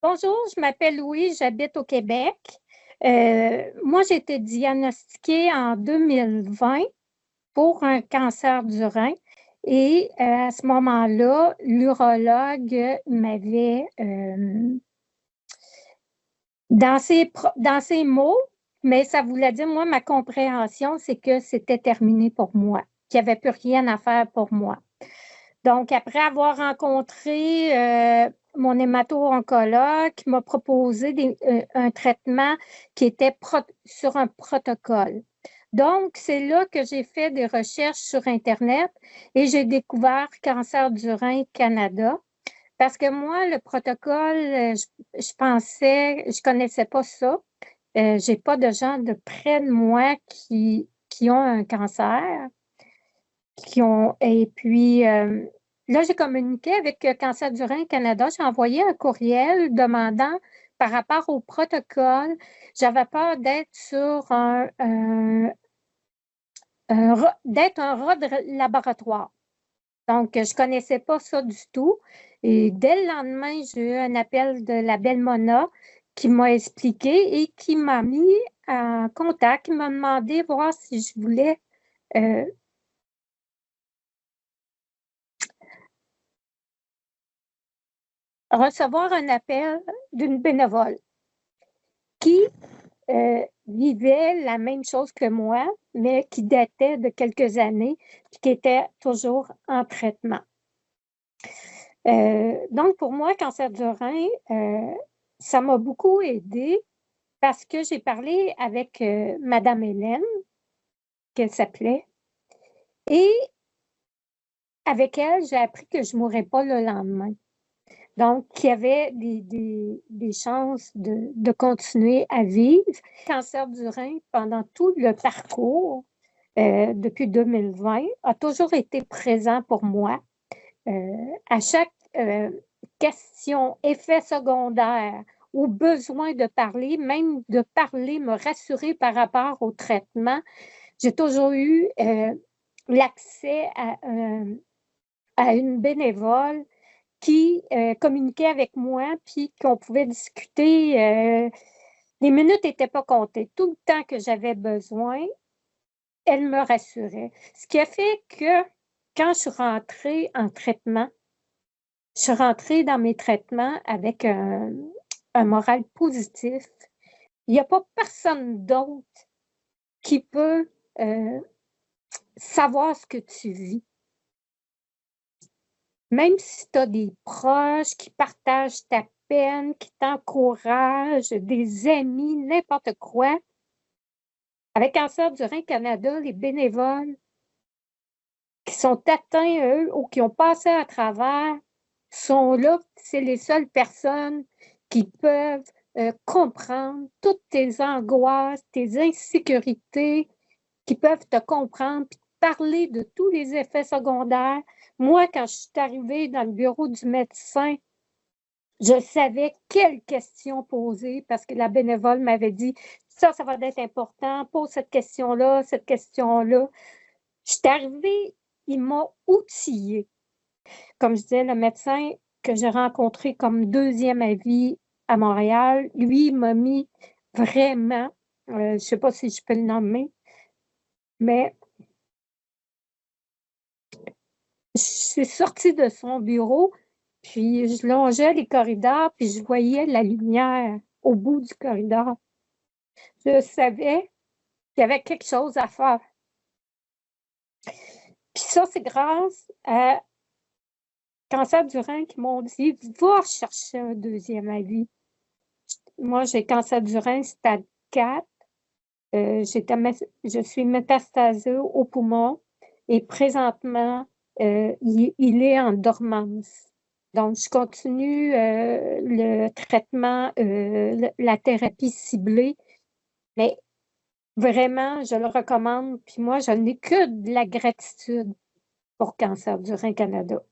Bonjour, je m'appelle Louise, j'habite au Québec. Moi, j'ai été diagnostiquée en 2020 pour un cancer du rein et à ce moment-là, l'urologue m'avait, dans ses mots, mais ça voulait dire, moi, ma compréhension, c'est que c'était terminé pour moi, qu'il n'y avait plus rien à faire pour moi. Donc, après avoir rencontré mon hémato-oncologue, qui m'a proposé un traitement qui était sur un protocole. Donc, c'est là que j'ai fait des recherches sur Internet et j'ai découvert Cancer du rein Canada. Parce que moi, le protocole, je pensais, je connaissais pas ça. J'ai pas de gens de près de moi qui ont un cancer. Et puis, là, j'ai communiqué avec Cancer du rein Canada. J'ai envoyé un courriel demandant par rapport au protocole. J'avais peur d'être sur d'être un rat de laboratoire. Donc, je ne connaissais pas ça du tout. Et dès le lendemain, j'ai eu un appel de la belle Mona qui m'a expliqué et qui m'a mis en contact, qui m'a demandé voir si je voulais recevoir un appel d'une bénévole qui vivait la même chose que moi, mais qui datait de quelques années, puis qui était toujours en traitement. Donc, pour moi, cancer du rein, ça m'a beaucoup aidée parce que j'ai parlé avec Madame Hélène, qu'elle s'appelait, et avec elle, j'ai appris que je ne mourrais pas le lendemain. Donc, il y avait des chances de continuer à vivre. Le cancer du rein, pendant tout le parcours, depuis 2020, a toujours été présent pour moi. À chaque question, effet secondaire ou besoin de parler, même de parler, me rassurer par rapport au traitement, j'ai toujours eu l'accès à une bénévole qui communiquait avec moi, puis qu'on pouvait discuter. Les minutes n'étaient pas comptées. Tout le temps que j'avais besoin, elle me rassurait. Ce qui a fait que quand je suis rentrée en traitement, je suis rentrée dans mes traitements avec un moral positif. Il n'y a pas personne d'autre qui peut savoir ce que tu vis. Même si tu as des proches qui partagent ta peine, qui t'encouragent, des amis, n'importe quoi. Avec Cancer du rein Canada, les bénévoles qui sont atteints, eux, ou qui ont passé à travers, sont là. C'est les seules personnes qui peuvent comprendre toutes tes angoisses, tes insécurités, qui peuvent te comprendre, puis parler de tous les effets secondaires. Moi, quand je suis arrivée dans le bureau du médecin, je savais quelles questions poser parce que la bénévole m'avait dit ça va être important, pose cette question-là, cette question-là. Je suis arrivée, il m'a outillée. Comme je disais, le médecin que j'ai rencontré comme deuxième avis à Montréal, lui, il m'a mis vraiment, je ne sais pas si je peux le nommer, mais je suis sortie de son bureau, puis je longeais les corridors, puis je voyais la lumière au bout du corridor. Je savais qu'il y avait quelque chose à faire. Puis ça, c'est grâce à Cancer du rein qui m'ont dit « Va chercher un deuxième avis ». Moi, j'ai cancer du rein stade 4. Je suis métastasée au poumon et présentement, il est en dormance. Donc, je continue le traitement, la thérapie ciblée, mais vraiment, je le recommande. Puis moi, je n'ai que de la gratitude pour Cancer du rein Canada.